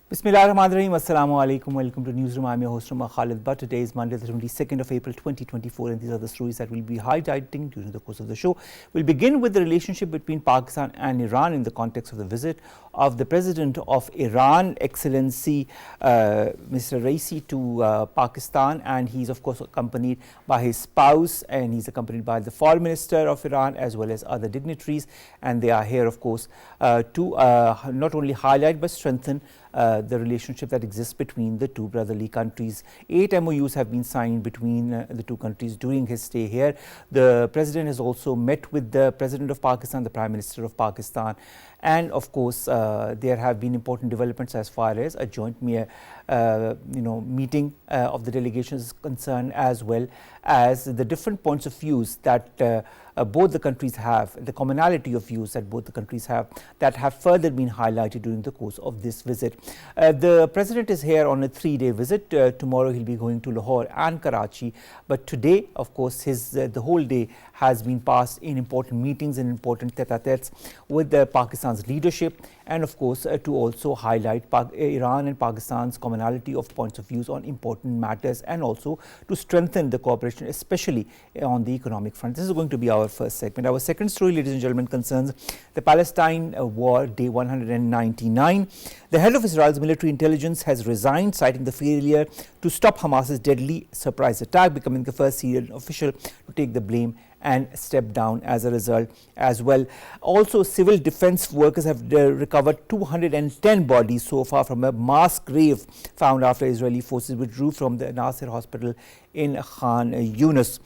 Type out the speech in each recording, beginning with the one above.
Bismillahirrahmanirrahim. Assalamu alaikum. Welcome to Newsroom. I'm your host, Khalid. But today is Monday, the 22nd of April 2024, and these are the stories that we'll be highlighting during the course of the show. We'll begin with the relationship between Pakistan and Iran in the context of the visit of the President of Iran, Excellency Mr. Raisi, to Pakistan, and he's of course accompanied by his spouse, and he's accompanied by the Foreign Minister of Iran as well as other dignitaries, and they are here of course to not only highlight but strengthen the relationship that exists between the two brotherly countries. 8 MOUs have been signed between the two countries during his stay here. The President has also met with the President of Pakistan, the Prime Minister of Pakistan, and of course there have been important developments as far as a joint meeting of the delegations is concerned, as well as the different points of views that both the countries have, the commonality of views that both the countries have, that have further been highlighted during the course of this visit. The President is here on a 3-day visit. Tomorrow he'll be going to Lahore and Karachi, but today of course the whole day has been passed in important meetings and important tete-a-tetes with Pakistan's leadership, and of course to also highlight Iran and Pakistan's commonality of points of views on important matters, and also to strengthen the cooperation, especially on the economic front. This is going to be our first segment. Our second story, ladies and gentlemen, concerns the Palestine war, day 199. The head of Israel's military intelligence has resigned, citing the failure to stop Hamas's deadly surprise attack, becoming the first Syrian official to take the blame and step down as a result as well. Also, civil defense workers have recovered 210 bodies so far from a mass grave found after Israeli forces withdrew from the Nasser hospital in Khan Yunis.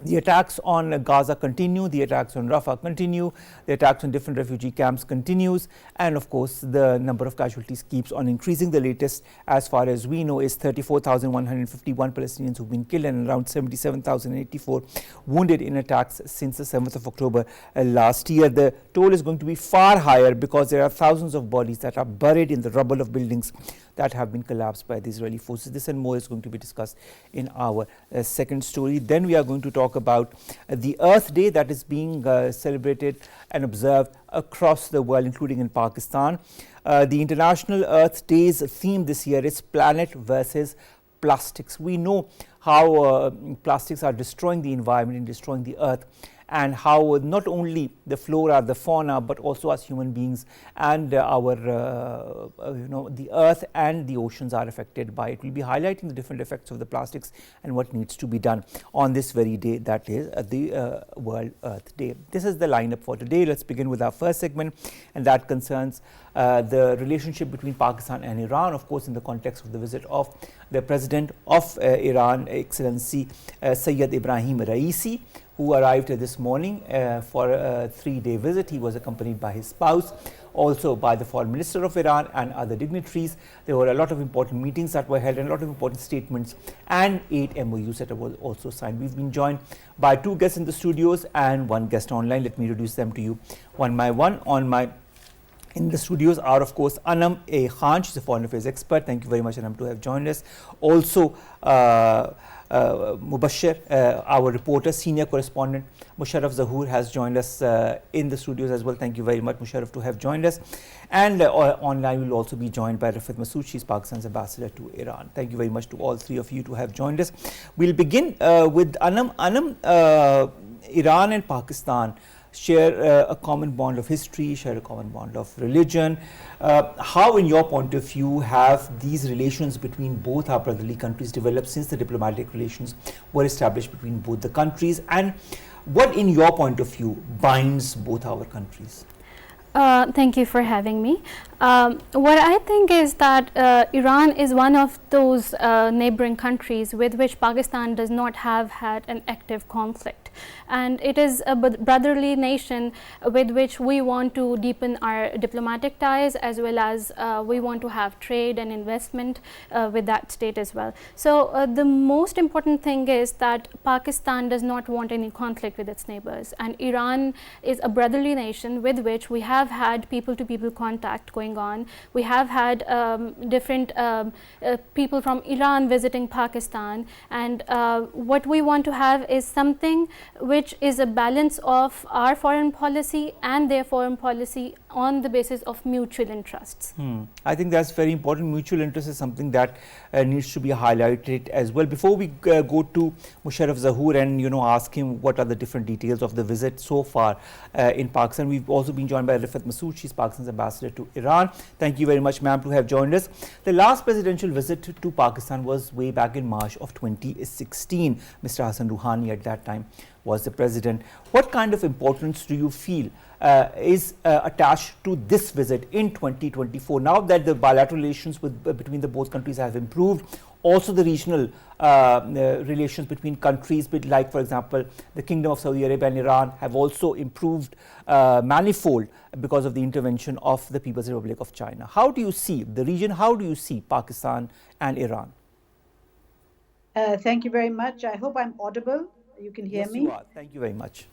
The attacks on Gaza continue, the attacks on Rafah continue, the attacks on different refugee camps continues, and of course the number of casualties keeps on increasing. The latest, as far as we know, is 34,151 Palestinians who've been killed and around 77,084 wounded in attacks since the 7th of October last year. The toll is going to be far higher because there are thousands of bodies that are buried in the rubble of buildings that have been collapsed by the Israeli forces. This and more is going to be discussed in our second story. Then we are going to talk about the Earth Day that is being celebrated and observed across the world, including in Pakistan. The International Earth Day's theme this year is Planet versus Plastics. We know how plastics are destroying the environment and destroying the earth, and how not only the flora, the fauna, but also as human beings and our the earth and the oceans are affected by it. We'll be highlighting the different effects of the plastics and what needs to be done on this very day, that is the World Earth Day. This is the lineup for today. Let's begin with our first segment, and that concerns the relationship between Pakistan and Iran, of course in the context of the visit of the President of Iran, Excellency Sayyid Ibrahim Raisi, who arrived this morning for a 3-day visit. He was accompanied by his spouse, also by the Foreign Minister of Iran and other dignitaries. There were a lot of important meetings that were held and a lot of important statements, and 8 MOUs that were also signed. We've been joined by 2 guests in the studios and 1 guest online. Let me introduce them to you one by one. In the studios are of course Anum A. Khan, she's a foreign affairs expert. Thank you very much, Anum, to have joined us. Also Mubashir, our reporter, senior correspondent Musharaf Zahoor has joined us in the studios as well. Thank you very much, Musharaf, to have joined us. And online we will also be joined by Riffat Masood. She's Pakistan's ambassador to Iran. Thank you very much to all 3 of you to have joined us. We'll begin with Anum. Anum, Iran and Pakistan share a common bond of history, share a common bond of religion. How, in your point of view, have these relations between both our brotherly countries developed since the diplomatic relations were established between both the countries, and what, in your point of view, binds both our countries? Thank you for having me. What I think is that Iran is one of those neighboring countries with which Pakistan does not have had an active conflict, and it is a brotherly nation with which we want to deepen our diplomatic ties, as well as we want to have trade and investment with that state as well. So the most important thing is that Pakistan does not want any conflict with its neighbors, and Iran is a brotherly nation with which we have had people-to-people contact going on. We have had different people from Iran visiting Pakistan, and what we want to have is something which is a balance of our foreign policy and their foreign policy on the basis of mutual interests. I think that's very important. Mutual interest is something that needs to be highlighted as well. Before we go to Musharaf Zahoor and ask him what are the different details of the visit so far in Pakistan, we've also been joined by Riffat Masood. She's Pakistan's ambassador to Iran. Thank you very much, ma'am, to have joined us. The last presidential visit to Pakistan was way back in March of 2016. Mr. Hassan Rouhani at that time was the president. What kind of importance do you feel is attached to this visit in 2024? Now that the bilateral relations between the both countries have improved, also the regional relations between countries, like for example the Kingdom of Saudi Arabia and Iran, have also improved manifold because of the intervention of the People's Republic of China. How do you see the region? How do you see Pakistan and Iran? Thank you very much. I hope I'm audible. You can hear me? Yes, you are. Thank you very much.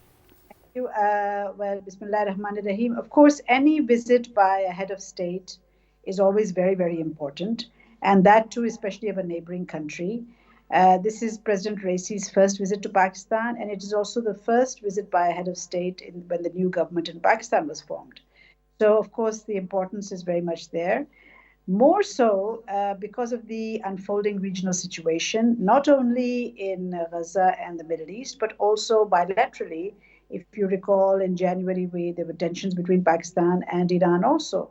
Thank you. Well, Bismillahirrahmanirrahim. Of course, any visit by a head of state is always very, very important, and that too, especially of a neighboring country. This is President Raisi's first visit to Pakistan, and it is also the first visit by a head of state when the new government in Pakistan was formed. So, of course, the importance is very much there. More so because of the unfolding regional situation, not only in Gaza and the Middle East, but also bilaterally. If you recall, in January, there were tensions between Pakistan and Iran also,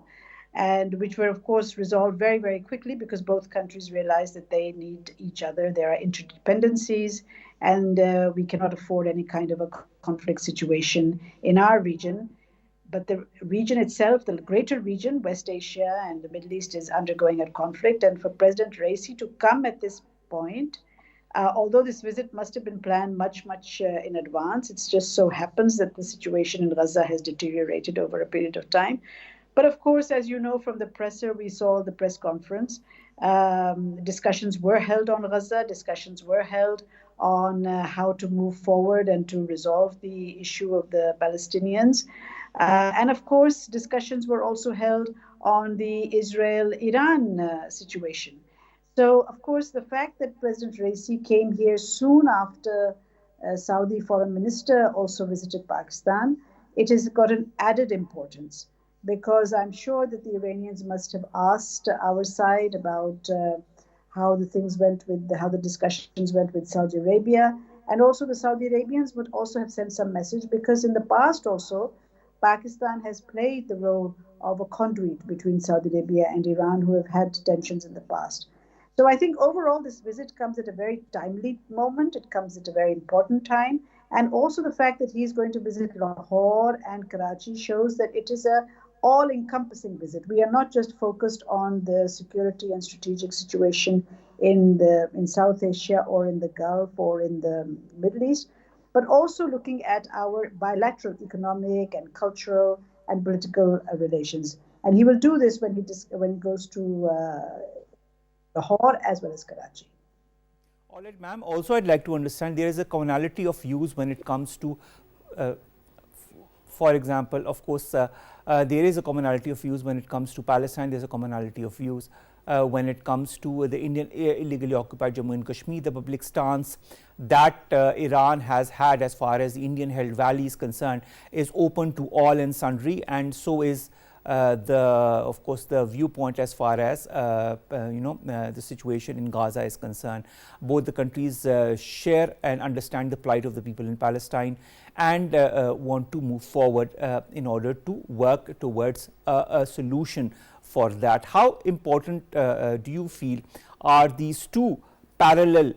and which were, of course, resolved very, very quickly because both countries realized that they need each other. There are interdependencies, and we cannot afford any kind of a conflict situation in our region. But the region itself, the greater region, West Asia and the Middle East, is undergoing a conflict. And for President Raisi to come at this point, although this visit must have been planned much, much in advance, it just so happens that the situation in Gaza has deteriorated over a period of time. But of course, as you know from the presser, we saw the press conference. Discussions were held on Gaza, discussions were held on how to move forward and to resolve the issue of the Palestinians. And of course, discussions were also held on the Israel-Iran situation. So, of course, the fact that President Raisi came here soon after Saudi foreign minister also visited Pakistan, it has got an added importance, because I'm sure that the Iranians must have asked our side about how the discussions went with Saudi Arabia, and also the Saudi Arabians would also have sent some message, because in the past also Pakistan has played the role of a conduit between Saudi Arabia and Iran, who have had tensions in the past. So I think overall this visit comes at a very timely moment. It comes at a very important time. And also the fact that he's going to visit Lahore and Karachi shows that it is a all-encompassing visit. We are not just focused on the security and strategic situation in South Asia or in the Gulf or in the Middle East, but also looking at our bilateral economic and cultural and political relations. And he will do this when he goes to Lahore as well as Karachi. All right, ma'am. Also, I'd like to understand there is a commonality of views when it comes to, for example, of course, there is a commonality of views when it comes to Palestine. There's a commonality of views when it comes to the Indian illegally occupied Jammu and Kashmir. The public stance that Iran has had as far as the Indian-held valley is concerned is open to all and sundry, and so is of course, the viewpoint as far as the situation in Gaza is concerned. Both the countries share and understand the plight of the people in Palestine and want to move forward in order to work towards a solution for that. How important do you feel are these two parallel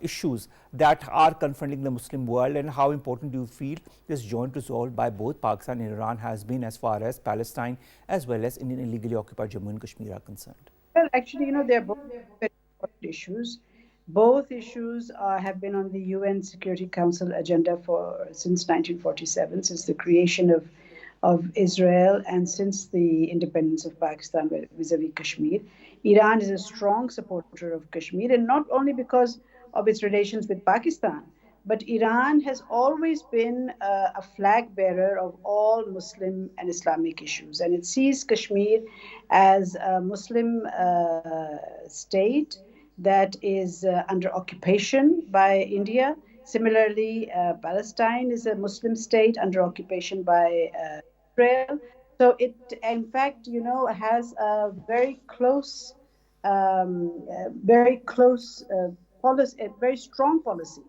issues that are confronting the Muslim world, and how important do you feel this joint resolve by both Pakistan and Iran has been as far as Palestine as well as Indian illegally occupied Jammu and Kashmir are concerned? Well, actually, they're both very important issues. Both issues have been on the UN Security Council agenda since 1947, since the creation of Israel and since the independence of Pakistan vis-a-vis Kashmir. Iran is a strong supporter of Kashmir, and not only because of its relations with Pakistan, but Iran has always been a flag bearer of all Muslim and Islamic issues, and it sees Kashmir as a Muslim state that is under occupation by India. Similarly, Palestine is a Muslim state under occupation by Israel. So it, in fact, has a very close, policy, a very strong policy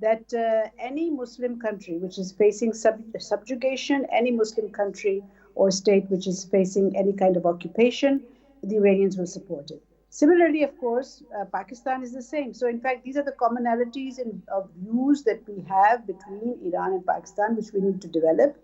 that any Muslim country which is facing subjugation, any Muslim country or state which is facing any kind of occupation, the Iranians will support it. Similarly, of course, Pakistan is the same. So, in fact, these are the commonalities of views that we have between Iran and Pakistan, which we need to develop.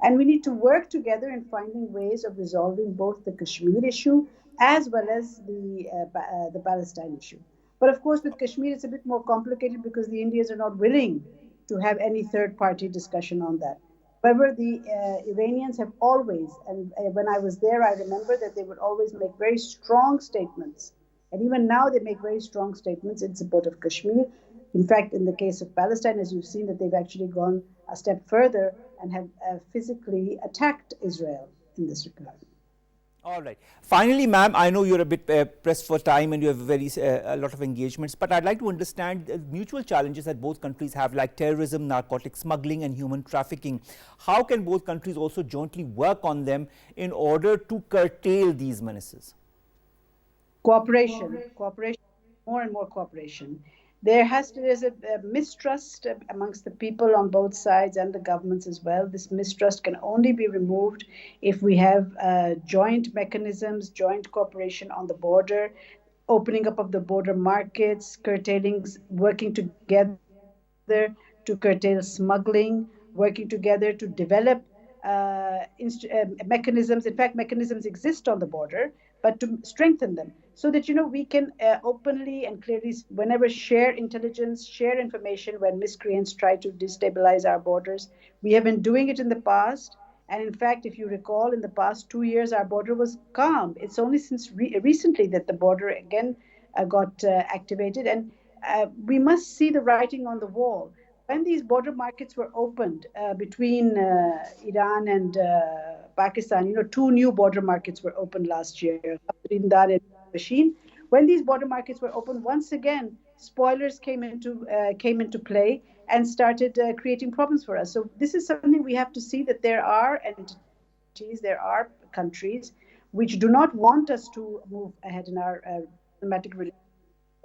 And we need to work together in finding ways of resolving both the Kashmir issue as well as the Palestine issue. But of course, with Kashmir, it's a bit more complicated because the Indians are not willing to have any third party discussion on that. However, the Iranians have always, and when I was there, I remember that they would always make very strong statements. And even now, they make very strong statements in support of Kashmir. In fact, in the case of Palestine, as you've seen, that they've actually gone a step further and have physically attacked Israel in this regard. All right. Finally, ma'am, I know you're a bit pressed for time and you have a lot of engagements, but I'd like to understand the mutual challenges that both countries have, like terrorism, narcotic smuggling and human trafficking. How can both countries also jointly work on them in order to curtail these menaces? Cooperation, more and more cooperation. There's a mistrust amongst the people on both sides and the governments as well. This mistrust can only be removed if we have joint mechanisms, joint cooperation on the border, opening up of the border markets, working together to curtail smuggling, working together to develop mechanisms. In fact, mechanisms exist on the border, but to strengthen them so that we can openly and clearly, whenever, share intelligence, share information when miscreants try to destabilize our borders. We have been doing it in the past, and in fact, if you recall, in the past 2 years our border was calm. It's only since recently that the border again got activated, and we must see the writing on the wall. When these border markets were opened between Iran and Pakistan, 2 new border markets were opened last year, and Machine. When these border markets were opened, once again, spoilers came into play and started creating problems for us. So this is something we have to see, that there are entities, there are countries which do not want us to move ahead in our diplomatic relations,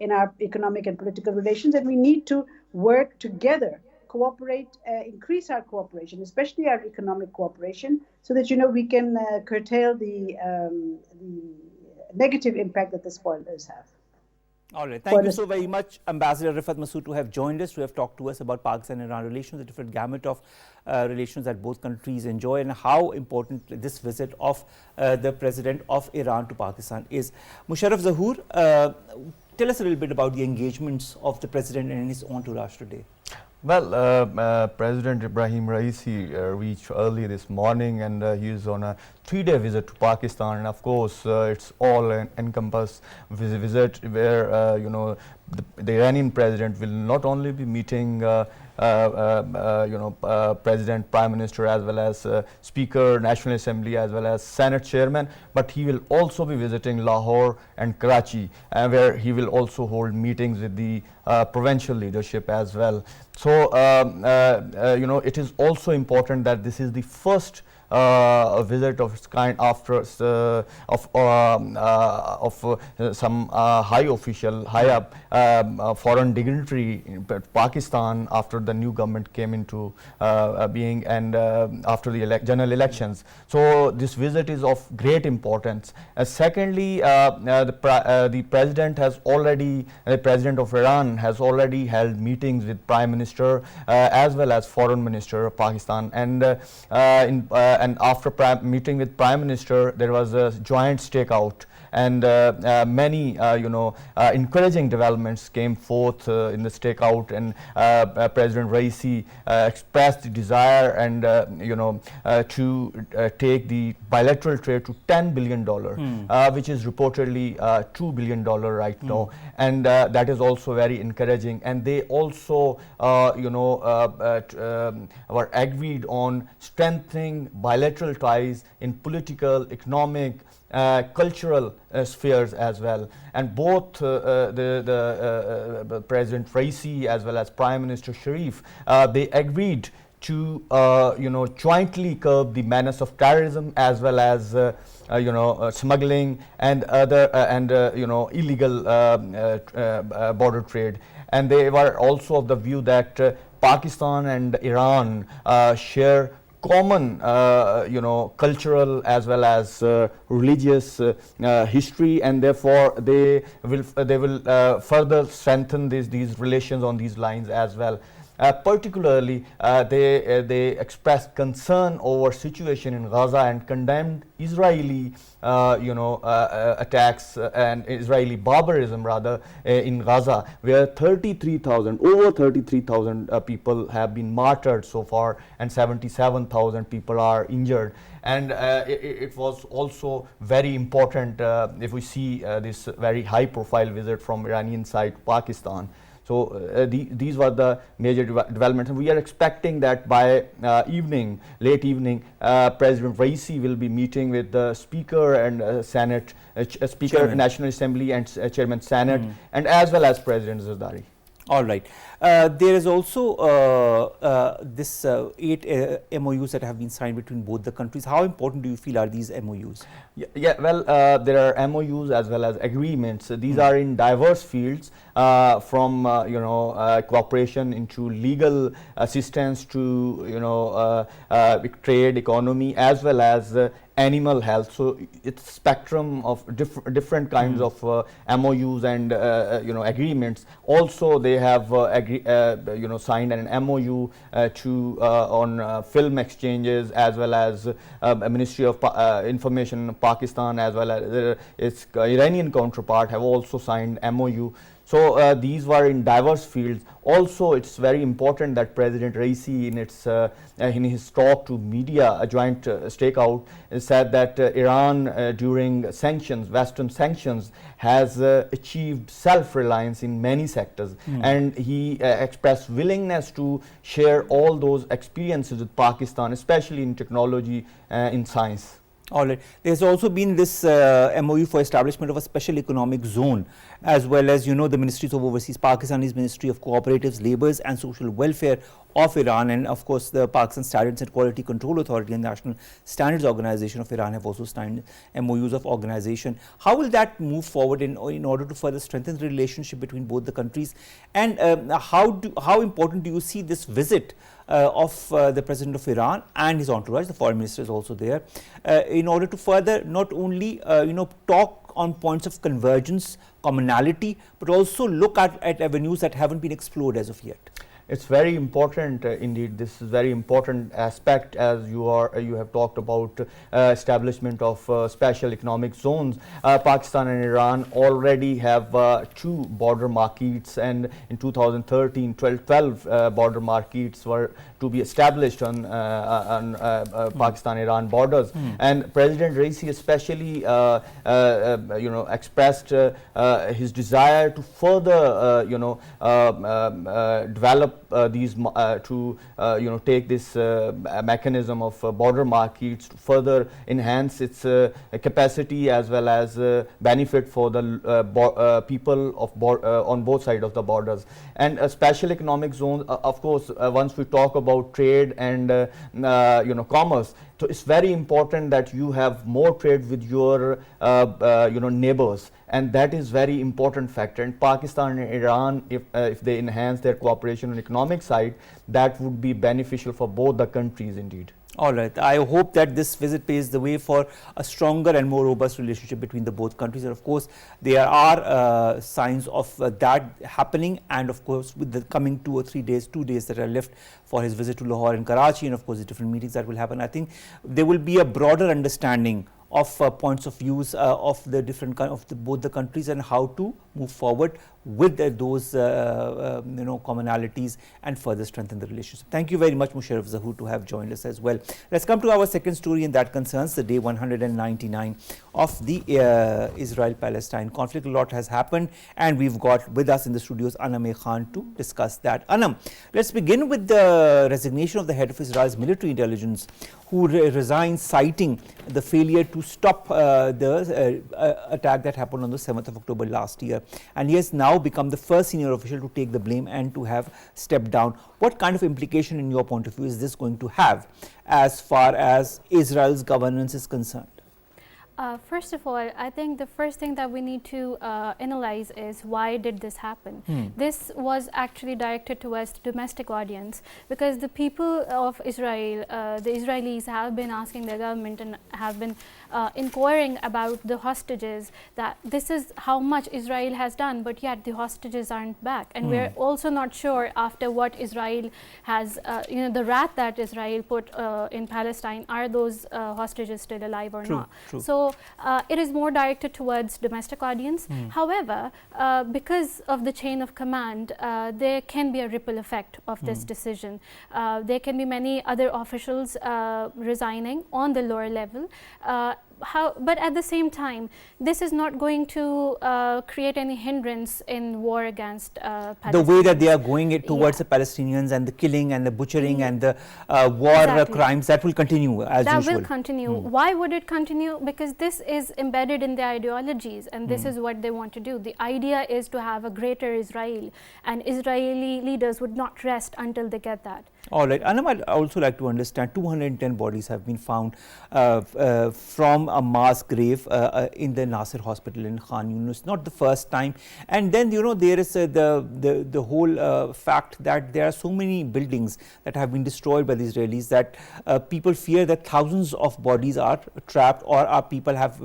in our economic and political relations, and we need to work together, cooperate, increase our cooperation, especially our economic cooperation, so that we can curtail the negative impact that the spoilers have. All right. Thank you so very much, Ambassador Riffat Masood, to have joined us, to have talked to us about Pakistan-Iran relations, the different gamut of relations that both countries enjoy, and how important this visit of the President of Iran to Pakistan is. Musharaf, Zahoor, tell us a little bit about the engagements of the President and his entourage today. Well, President ebrahimraisi reached early this morning, and he is on a 3-day visit to Pakistan. And of course, it's all an encompass visit where the Iranian president will not only be meeting President, Prime Minister, as well as Speaker, National Assembly, as well as Senate Chairman, but he will also be visiting Lahore and Karachi, where he will also hold meetings with the provincial leadership as well. So, it is also important that this is the first a visit of its kind after some high official, high up foreign dignitary in Pakistan after the new government came into being, and after the general elections. So this visit is of great importance. Secondly, the president has already, the president of Iran has already held meetings with Prime Minister as well as Foreign Minister of Pakistan, and after meeting with Prime Minister, there was a joint stakeout, and many encouraging developments came forth in the stakeout, and President Raisi expressed the desire and to take the bilateral trade to $10 billion, which is reportedly $2 billion right now, and that is also very encouraging. And they also were agreed on strengthening bilateral ties in political, economic, cultural spheres as well. And both the President Raisi as well as Prime Minister Sharif, they agreed to jointly curb the menace of terrorism as well as smuggling and other illegal border trade. And they were also of the view that Pakistan and Iran share common cultural as well as religious history, and therefore they will further strengthen these relations on these lines as well. Particularly, they expressed concern over situation in Gaza and condemned Israeli attacks and Israeli barbarism rather in Gaza, where over 33,000 people have been martyred so far and 77,000 people are injured. And it was also very important if we see this very high profile visit from Iranian side to Pakistan. So these were the major developments, and we are expecting that by late evening, President Raisi will be meeting with the Speaker and Senate, Speaker Chairman. National Assembly and Chairman Senate, and as well as President Zardari. All right. There is also this 8 MOUs that have been signed between both the countries. How important do you feel are these MOUs? Well, there are MOUs as well as agreements. These are in diverse fields, from cooperation into legal assistance to trade, economy, as well as animal health. So it's spectrum of different kinds of MOUs and agreements. Also, they have signed an MOU on film exchanges, as well as Ministry of Information Pakistan, as well as its Iranian counterpart have also signed MOU. So these were in diverse fields. Also, it's very important that President Raisi in his talk to media, a joint stakeout, said that Iran during sanctions, Western sanctions, has achieved self-reliance in many sectors, and he expressed willingness to share all those experiences with Pakistan, especially in technology, in science. All right. There's also been this MOU for establishment of a special economic zone, as well as, the Ministries of Overseas, Pakistani's Ministry of Cooperatives, Labours and Social Welfare of Iran, and of course the Pakistan Standards and Quality Control Authority and National Standards Organization of Iran have also signed MOUs of organization. How will that move forward in order to further strengthen the relationship between both the countries? And how important do you see this visit of the President of Iran and his entourage, the Foreign Minister is also there, in order to further not only talk on points of convergence, commonality, but also look at avenues that haven't been explored as of yet? It's very important indeed. This is very important aspect, as you have talked about establishment of special economic zones. Pakistan and Iran already have 2 border markets, and in 2013, 12 border markets were to be established on Pakistan-Iran borders. And President Raisi especially expressed his desire to further develop these to take this mechanism of border markets to further enhance its capacity as well as benefit for the people of on both sides of the borders. And a special economic zone, of course, once we talk about trade and commerce, so it's very important that you have more trade with your neighbors, and that is very important factor. And Pakistan and Iran, if they enhance their cooperation on economic side, that would be beneficial for both the countries indeed. All right. I hope that this visit paves the way for a stronger and more robust relationship between the both countries. And of course, there are signs of that happening. And of course, with the coming 2 or 3 days, 2 days that are left for his visit to Lahore and Karachi, and of course, the different meetings that will happen, I think there will be a broader understanding of points of views of the different both the countries, and how to move forward with those commonalities and further strengthen the relationship. Thank you very much, Musharaf, Zahoor, to have joined us as well. Let's come to our second story, and that concerns the day 199 of the Israel-Palestine conflict. A lot has happened, and we've got with us in the studios Anum Khan to discuss that. Anum, let's begin with the resignation of the head of Israel's military intelligence, who resigned, citing the failure to stop the attack that happened on the 7th of October last year. And he has now now become the first senior official to take the blame and to have stepped down. What kind of implication, in your point of view, is this going to have as far as Israel's governance is concerned? First of all, I think the first thing that we need to analyze is why did this happen? This was actually directed towards the domestic audience, because the people of Israel, the Israelis have been asking their government and have been inquiring about the hostages, that this is how much Israel has done, but yet the hostages aren't back. And we're also not sure, after what Israel has, the wrath that Israel put in Palestine, are those hostages still alive or not? So it is more directed towards domestic audience. However, because of the chain of command, there can be a ripple effect of this decision. There can be many other officials resigning on the lower level. But at the same time, this is not going to create any hindrance in war against Palestinians. The way that they are going towards the Palestinians, and the killing and the butchering and the war crimes, that will continue as usual. That will continue. Why would it continue? Because this is embedded in their ideologies, and this is what they want to do. The idea is to have a greater Israel, and Israeli leaders would not rest until they get that. All right. Anum, I'd also like to understand, 210 bodies have been found from a mass grave in the Nasser hospital in Khan Yunis. Not the first time. And then, there is the whole fact that there are so many buildings that have been destroyed by the Israelis that people fear that thousands of bodies are trapped, or our people have,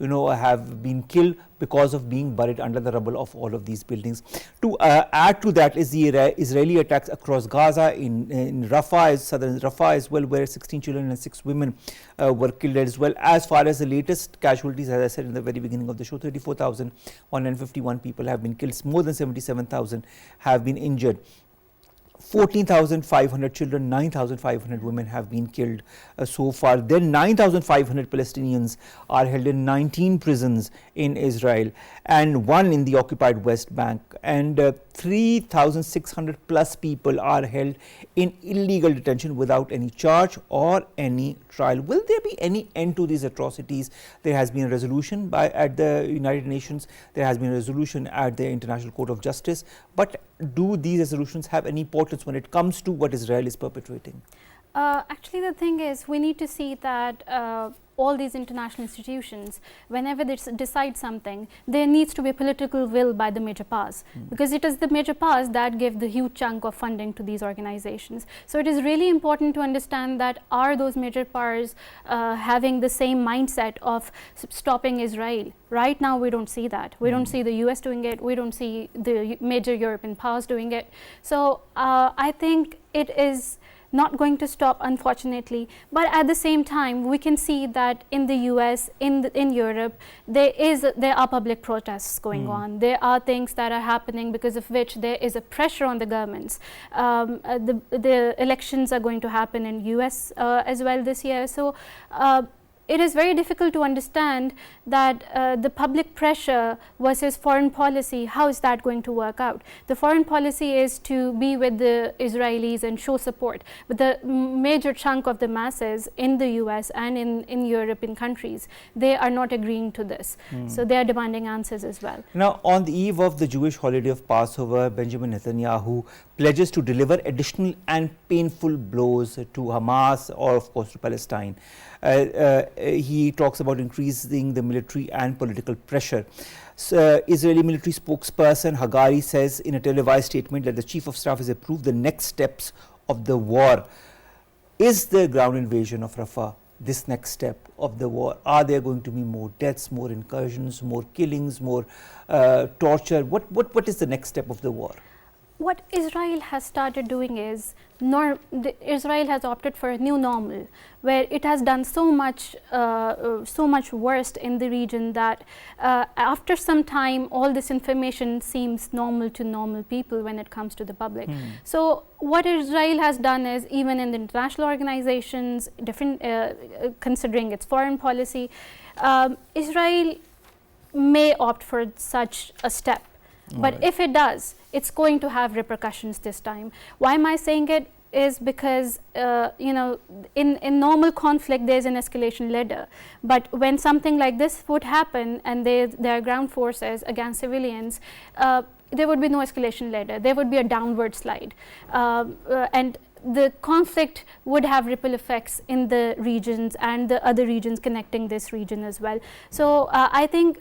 have been killed because of being buried under the rubble of all of these buildings. To add to that is the Israeli attacks across Gaza, in Rafah, southern Rafah as well, where 16 children and 6 women were killed as well. As far as the latest casualties, as I said in the very beginning of the show, 34,151 people have been killed, more than 77,000 have been injured. 14,500 children, 9,500 women have been killed so far. Then 9,500 Palestinians are held in 19 prisons in Israel, and 1 in the occupied West Bank, and 3,600 plus people are held in illegal detention without any charge or any trial. Will there be any end to these atrocities? There has been a resolution at the United Nations, there has been a resolution at the International Court of Justice, but do these resolutions have any importance when it comes to what Israel is perpetrating? Actually, the thing is, we need to see that all these international institutions, whenever they decide something, there needs to be a political will by the major powers, because it is the major powers that give the huge chunk of funding to these organizations. So it is really important to understand that, are those major powers having the same mindset of stopping Israel? Right now we don't see that. We don't see the US doing it, we don't see the major European powers doing it. So I think it is not going to stop, unfortunately, but at the same time we can see that in the US, in Europe, there are public protests going on. There are things that are happening because of which there is a pressure on the governments. The elections are going to happen in US as well this year. So it is very difficult to understand that the public pressure versus foreign policy, how is that going to work out? The foreign policy is to be with the Israelis and show support, but the major chunk of the masses in the US and in European countries, they are not agreeing to this. So they are demanding answers as well. Now, on the eve of the Jewish holiday of Passover, Benjamin Netanyahu pledges to deliver additional and painful blows to Hamas, or of course to Palestine. He talks about increasing the military and political pressure. So, Israeli military spokesperson Hagari says in a televised statement that the chief of staff has approved the next steps of the war. Is the ground invasion of Rafah this next step of the war? Are there going to be more deaths, more incursions, more killings, more torture? What is the next step of the war? What Israel has started doing is, Israel has opted for a new normal, where it has done so much worst in the region that after some time all this information seems normal to normal people when it comes to the public. So what Israel has done is, even in the international organizations, considering its foreign policy, Israel may opt for such a step. But if it does, it's going to have repercussions this time. Why am I saying it? is because in normal conflict there's an escalation ladder, but when something like this would happen and there are ground forces against civilians, there would be no escalation ladder, there would be a downward slide, and the conflict would have ripple effects in the regions and the other regions connecting this region as well. So I think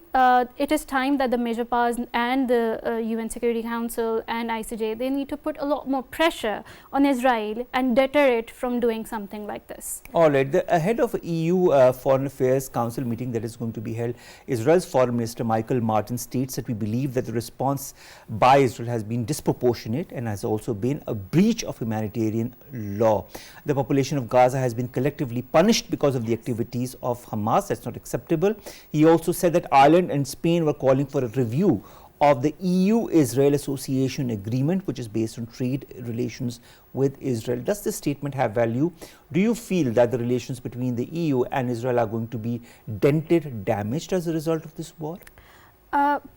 it is time that the major powers and the UN Security Council and ICJ, they need to put a lot more pressure on Israel and deter it from doing something like this. All right, ahead of EU Foreign Affairs Council meeting that is going to be held, Israel's Foreign Minister Michael Martin states that we believe that the response by Israel has been disproportionate and has also been a breach of humanitarian law. The population of Gaza has been collectively punished because of the activities of Hamas. That's not acceptable. He also said that Ireland and Spain were calling for a review of the EU-Israel Association Agreement, which is based on trade relations with Israel. Does this statement have value? Do you feel that the relations between the EU and Israel are going to be dented, damaged as a result of this war?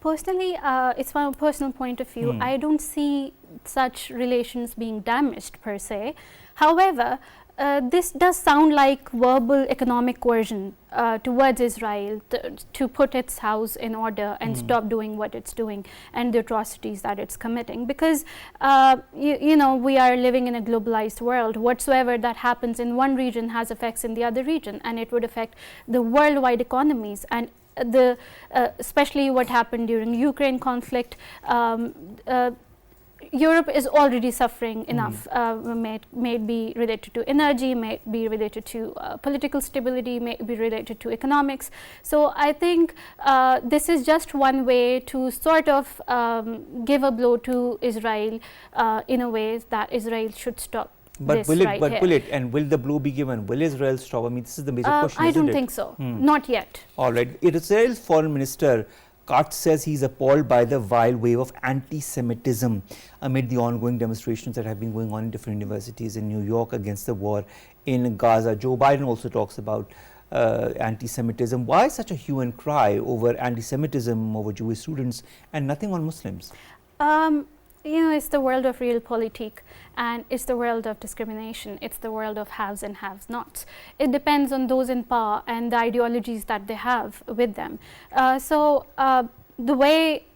Personally, it's from a personal point of view. I don't see such relations being damaged per se. However, this does sound like verbal economic coercion towards Israel to put its house in order and stop doing what it's doing and the atrocities that it's committing, because you know, we are living in a globalized world. Whatsoever that happens in one region has effects in the other region, and it would affect the worldwide economies. And especially what happened during Ukraine conflict, Europe is already suffering enough, may it be related to energy, may it be related to political stability, may it be related to economics. So I think this is just one way to sort of give a blow to Israel in a way that Israel should stop. But will it, and will the blow be given? Will Israel stop? I mean, this is the major question, I isn't don't it? think so. Not yet. All right. Israel's foreign minister Katz says he's appalled by the vile wave of anti-Semitism amid the ongoing demonstrations that have been going on in different universities in New York against the war in Gaza. Joe Biden also talks about anti-Semitism. Why such a hue and cry over anti-Semitism, over Jewish students, and nothing on Muslims? You know, it's the world of realpolitik, and it's the world of discrimination. It's the world of haves and have-nots. It depends on those in power and the ideologies that they have with them. So the way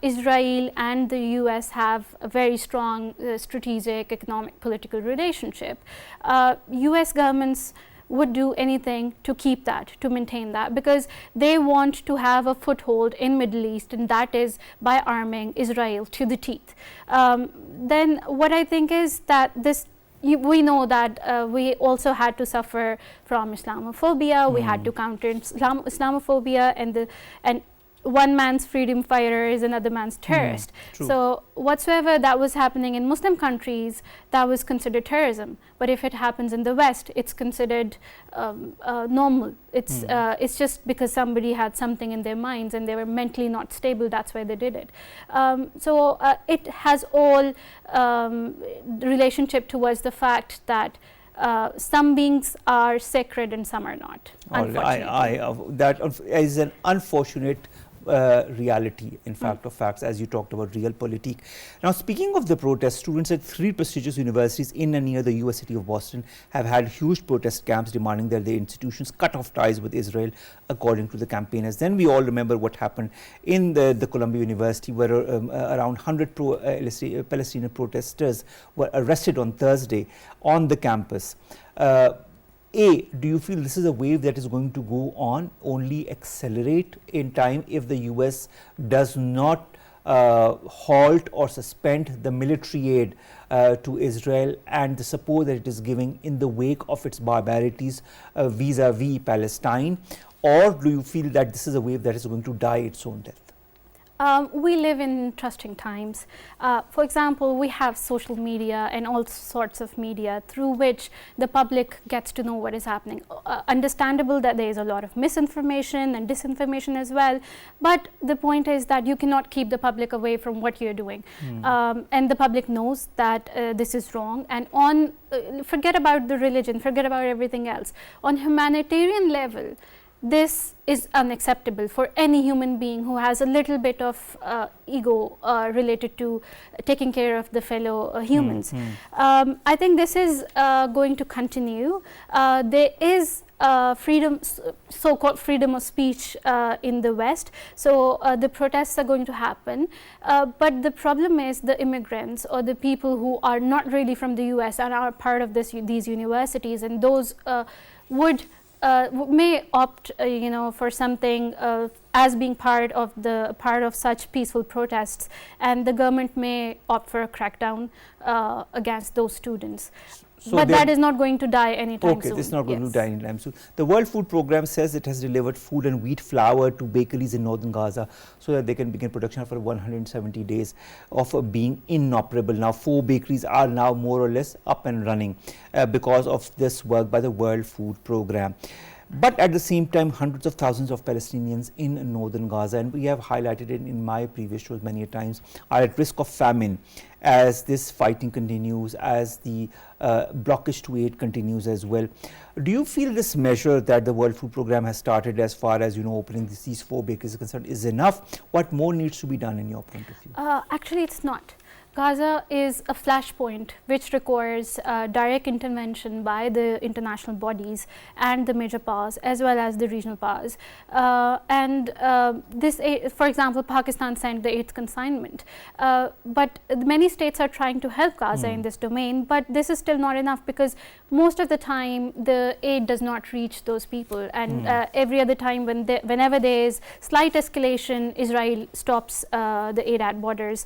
Israel and the US have a very strong strategic, economic, political relationship, US governments would do anything to keep that, to maintain that, because they want to have a foothold in Middle East, and that is by arming Israel to the teeth. Then what I think is that this, we know that we also had to suffer from Islamophobia. We had to counter Islamophobia, and one man's freedom fighter is another man's terrorist. So whatsoever that was happening in Muslim countries, that was considered terrorism. But if it happens in the West, it's considered normal. It's just because somebody had something in their minds and they were mentally not stable, that's why they did it. So it has all relationship towards the fact that some beings are sacred and some are not. That is an unfortunate reality, in fact, of facts, as you talked about realpolitik. Now, speaking of the protests, students at 3 prestigious universities in and near the US city of Boston have had huge protest camps demanding that their institutions cut off ties with Israel, according to the campaigners. Then we all remember what happened in the Columbia University, where around 100 Palestinian protesters were arrested on Thursday on the campus. Do you feel this is a wave that is going to go on, only accelerate in time, if the US does not halt or suspend the military aid to Israel and the support that it is giving in the wake of its barbarities vis-a-vis Palestine? Or do you feel that this is a wave that is going to die its own death? We live in interesting times. For example, we have social media and all sorts of media through which the public gets to know what is happening. Understandable that there is a lot of misinformation and disinformation as well, but the point is that you cannot keep the public away from what you're doing. And the public knows that this is wrong, and forget about the religion, forget about everything else. On humanitarian level, this is unacceptable for any human being who has a little bit of ego related to taking care of the fellow humans. I think this is going to continue. There is freedom, so-called freedom of speech in the West. So the protests are going to happen, but the problem is the immigrants or the people who are not really from the US and are part of these universities, and those may opt, for something as being part of such peaceful protests, and the government may opt for a crackdown against those students. So but that is not going to die anytime soon. Okay, this is not going to die anytime soon. The World Food Programme says it has delivered food and wheat flour to bakeries in northern Gaza so that they can begin production for 170 days of being inoperable. Now, 4 bakeries are now more or less up and running because of this work by the World Food Programme. But at the same time, hundreds of thousands of Palestinians in northern Gaza, and we have highlighted it in my previous shows many a times, are at risk of famine as this fighting continues, as the blockage to aid continues as well. Do you feel this measure that the World Food Programme has started as far as, opening these 4 bakeries is concerned is enough? What more needs to be done in your point of view? Actually, it's not. Gaza is a flashpoint which requires direct intervention by the international bodies and the major powers as well as the regional powers. This, for example, Pakistan sent the 8th consignment, but many states are trying to help Gaza in this domain, but this is still not enough because most of the time the aid does not reach those people, and every other time whenever there is slight escalation, Israel stops the aid at borders.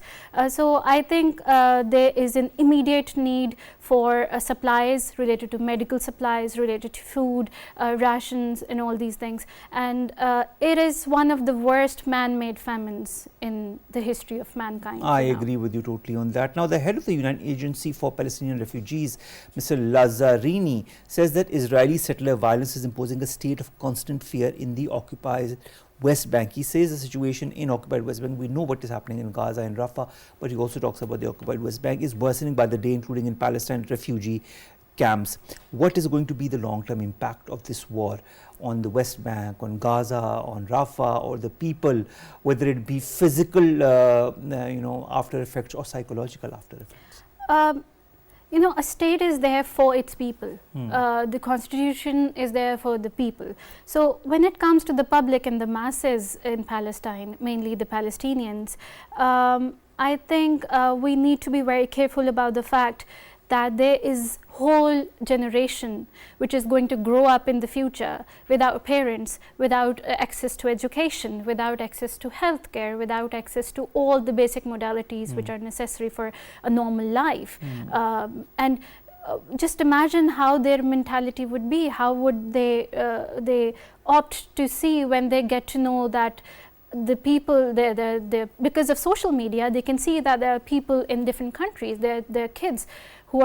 So I think there is an immediate need for supplies related to medical supplies, related to food, rations and all these things, and it is one of the worst man-made famines in the history of mankind. I agree with you totally on that. Now, the head of the United Agency for Palestinian Refugees, Mr. Lazzarini, says that Israeli settler violence is imposing a state of constant fear in the occupied West Bank. He says the situation in occupied West Bank, we know what is happening in Gaza and Rafah, but he also talks about the occupied West Bank is worsening by the day, including in Palestine refugee camps. What is going to be the long-term impact of this war on the West Bank, on Gaza, on Rafah, or the people, whether it be physical, after effects or psychological after effects? A state is there for its people. The constitution is there for the people. So when it comes to the public and the masses in Palestine, mainly the Palestinians, I think we need to be very careful about the fact that there is whole generation which is going to grow up in the future without parents, without access to education, without access to healthcare, without access to all the basic modalities which are necessary for a normal life. And just imagine how their mentality would be. How would they opt to see when they get to know that the people, because of social media, they can see that there are people in different countries, there are kids who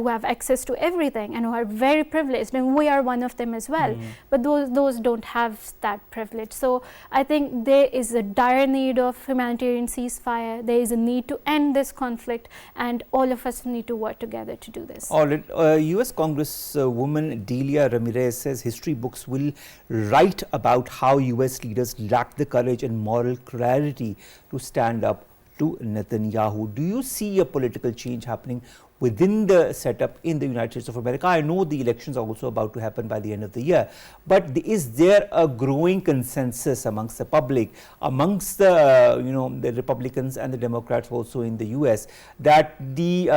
have access to everything and who are very privileged, and we are one of them as well. But those don't have that privilege. So I think there is a dire need of humanitarian ceasefire. There is a need to end this conflict, and all of us need to work together to do this. All right. US Congresswoman Delia Ramirez says history books will write about how US leaders lacked the courage and moral clarity to stand up to Netanyahu. Do you see a political change happening within the setup in the United States of America? I know the elections are also about to happen by the end of the year, but is there a growing consensus amongst the public, amongst the the Republicans and the Democrats also in the US, that the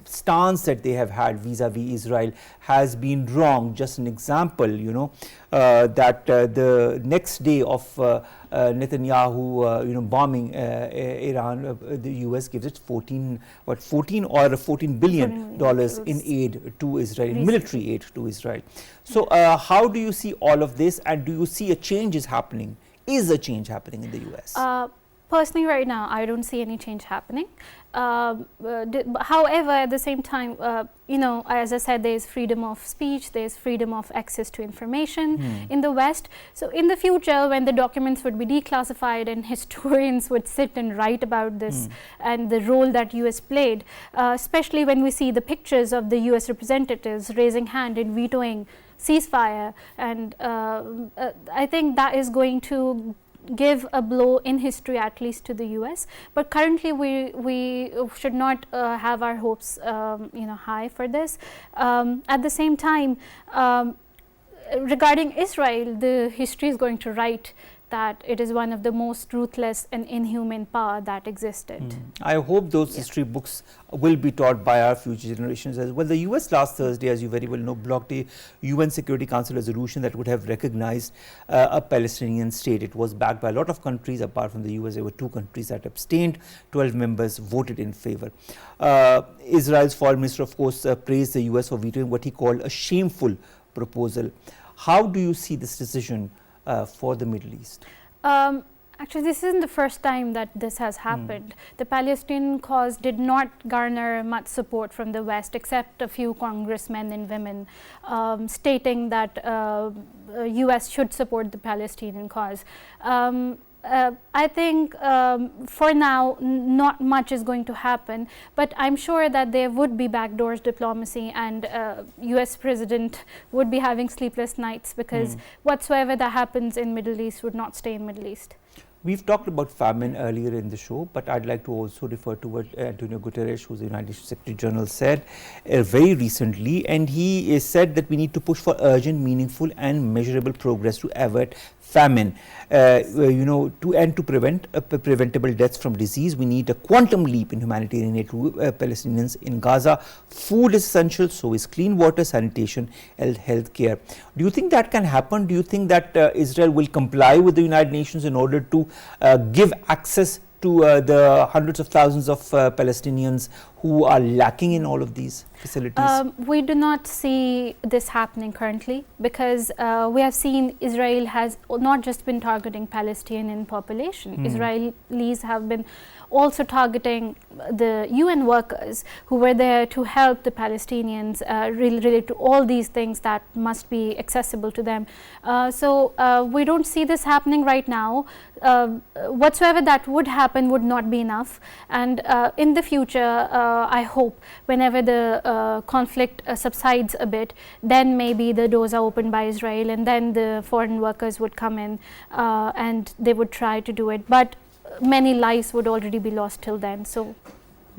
stance that they have had vis-a-vis Israel has been wrong? Just an example, that the next day of Netanyahu, bombing Iran, the US gives it $14 billion in aid to Israel, military aid to Israel. So how do you see all of this, and do you see a change is happening? Is a change happening in the US? Personally, right now, I don't see any change happening. However, at the same time, as I said, there is freedom of speech, there is freedom of access to information in the West. So in the future, when the documents would be declassified and historians would sit and write about this and the role that US played, especially when we see the pictures of the US representatives raising hand and vetoing ceasefire, and I think that is going to give a blow in history, at least to the US. But currently we should not have our hopes high for this. At the same time, regarding Israel, the history is going to write that it is one of the most ruthless and inhuman power that existed. I hope those history books will be taught by our future generations as well. The US last Thursday, as you very well know, blocked a UN Security Council resolution that would have recognized a Palestinian state. It was backed by a lot of countries. Apart from the US, there were 2 countries that abstained. 12 members voted in favor. Israel's foreign minister, of course, praised the US for vetoing what he called a shameful proposal. How do you see this decision for the Middle East? Actually, this isn't the first time that this has happened. The Palestinian cause did not garner much support from the West, except a few congressmen and women stating that US should support the Palestinian cause. I think for now not much is going to happen, but I'm sure that there would be backdoors diplomacy, and US President would be having sleepless nights, because whatsoever that happens in Middle East would not stay in Middle East. We've talked about famine earlier in the show, but I'd like to also refer to what Antonio Guterres, who's the United Nations Secretary General, said very recently, and he said that we need to push for urgent, meaningful and measurable progress to avert famine. To end to prevent preventable deaths from disease, we need a quantum leap in humanitarian aid to Palestinians in Gaza. Food is essential, so is clean water, sanitation, health care. Do you think that can happen? Do you think that Israel will comply with the United Nations in order to give access to the hundreds of thousands of Palestinians who are lacking in all of these facilities? We do not see this happening currently, because we have seen Israel has not just been targeting Palestinian population. Israelis have been also targeting the UN workers who were there to help the Palestinians related to all these things that must be accessible to them. So we don't see this happening right now. Whatsoever that would happen would not be enough, and in the future I hope whenever the conflict subsides a bit, then maybe the doors are opened by Israel, and then the foreign workers would come in and they would try to do it, but many lives would already be lost till then. So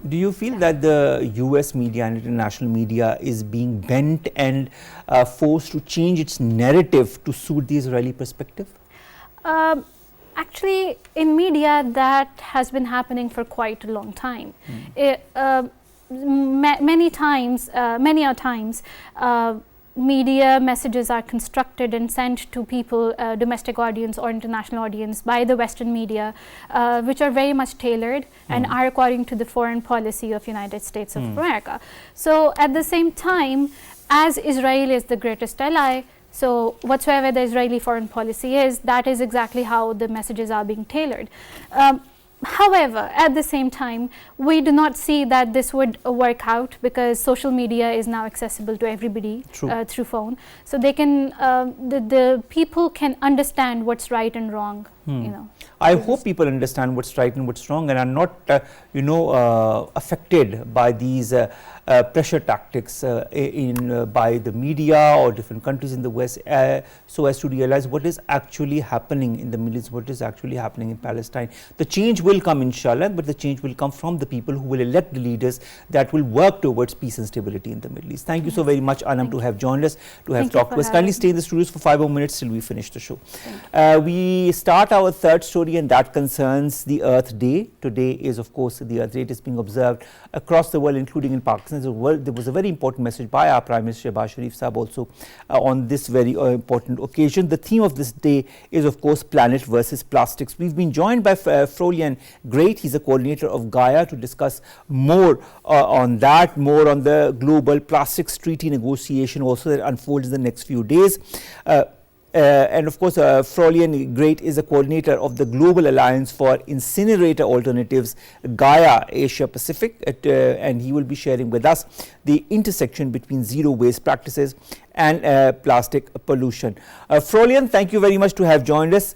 do you feel that the US media and international media is being bent and forced to change its narrative to suit the Israeli perspective? Actually, in media that has been happening for quite a long time. Many times, media messages are constructed and sent to people, domestic audience or international audience, by the Western media, which are very much tailored and are according to the foreign policy of United States of America. So at the same time, as Israel is the greatest ally, so whatsoever the Israeli foreign policy is, that is exactly how the messages are being tailored. However, at the same time, we do not see that this would work out, because social media is now accessible to everybody through phone. So they can, the people can understand what's right and wrong. I hope people understand what's right and what's wrong, and are not, affected by these pressure tactics by the media or different countries in the West, so as to realize what is actually happening in the Middle East, what is actually happening in Palestine. The change will come, inshallah, but the change will come from the people who will elect the leaders that will work towards peace and stability in the Middle East. Thank you so very much, Anum, to have joined us, to have talked to us. Kindly stay in the studios for 5 more minutes till we finish the show. We start our third story, and that concerns the Earth Day. Today is, of course, the Earth Day. It is being observed across the world, including in Pakistan. There was a very important message by our Prime Minister shehbazsharif Sahab also on this very important occasion. The theme of this day is, of course, planet versus plastics. We've been joined by Froilan Grate. He's a coordinator of GAIA, to discuss more on that, more on the global plastics treaty negotiation also that unfolds in the next few days. And of course, Froilan Grate is a coordinator of the Global Alliance for Incinerator Alternatives, GAIA Asia Pacific, and he will be sharing with us the intersection between zero waste practices and plastic pollution. Froilan, thank you very much to have joined us.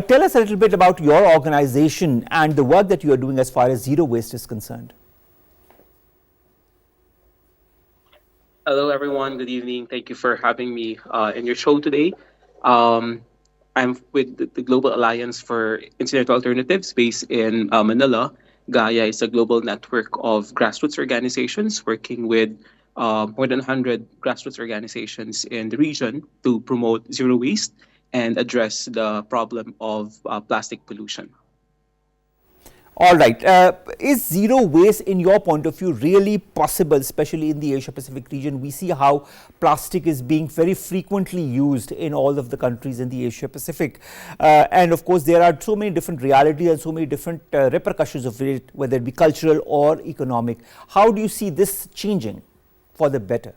Tell us a little bit about your organization and the work that you are doing as far as zero waste is concerned. Hello, everyone. Good evening. Thank you for having me in your show today. Um, I'm with the Global Alliance for Incidental Alternatives based in Manila. GAIA is a global network of grassroots organizations working with more than 100 grassroots organizations in the region to promote zero waste and address the problem of plastic pollution. All right. Is zero waste, in your point of view, really possible, especially in the Asia Pacific region? We see how plastic is being very frequently used in all of the countries in the Asia Pacific. And of course, there are so many different realities and so many different repercussions of it, whether it be cultural or economic. How do you see this changing for the better?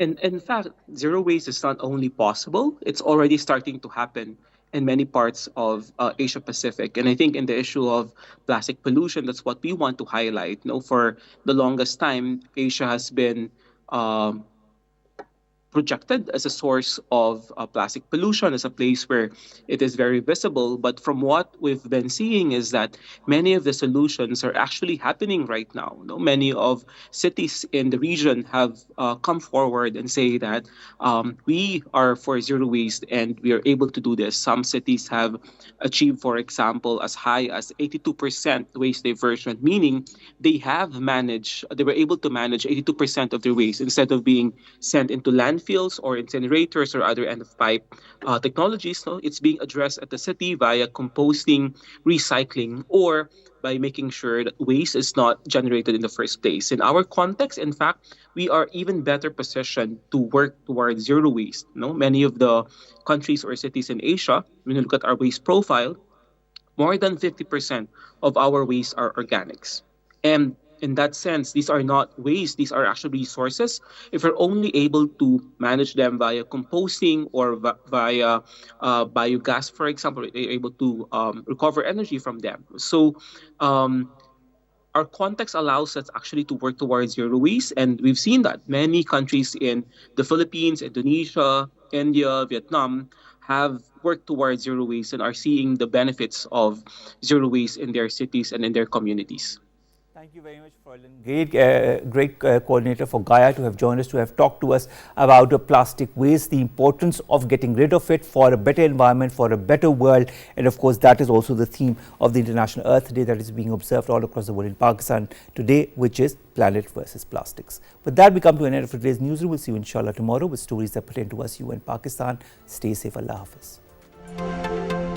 In fact, zero waste is not only possible, it's already starting to happen in many parts of Asia Pacific. And I think in the issue of plastic pollution, that's what we want to highlight. You know, for the longest time, Asia has been um, projected as a source of plastic pollution, as a place where it is very visible. But from what we've been seeing is that many of the solutions are actually happening right now. You know, many of cities in the region have come forward and say that we are for zero waste and we are able to do this. Some cities have achieved, for example, as high as 82% waste diversion, meaning they were able to manage 82% of their waste instead of being sent into landfills or incinerators or other end of pipe technologies. So it's being addressed at the city via composting, recycling, or by making sure that waste is not generated in the first place. In our context, in fact, we are even better positioned to work towards zero waste. No, many of the countries or cities in Asia, when you look at our waste profile, more than 50% of our waste are organics. And in that sense, these are not waste, these are actually resources. If we're only able to manage them via composting or via biogas, for example, we're able to recover energy from them. So um, our context allows us actually to work towards zero waste. And we've seen that many countries in the Philippines, Indonesia, India, Vietnam have worked towards zero waste and are seeing the benefits of zero waste in their cities and in their communities. Thank you very much, Froilan. Great coordinator for GAIA, to have joined us, to have talked to us about the plastic waste, the importance of getting rid of it for a better environment, for a better world. And of course, that is also the theme of the International Earth Day that is being observed all across the world in Pakistan today, which is Planet versus Plastics. With that, we come to an end of today's newsroom. We'll see you inshallah tomorrow with stories that pertain to us, you and Pakistan. Stay safe. Allah Hafiz.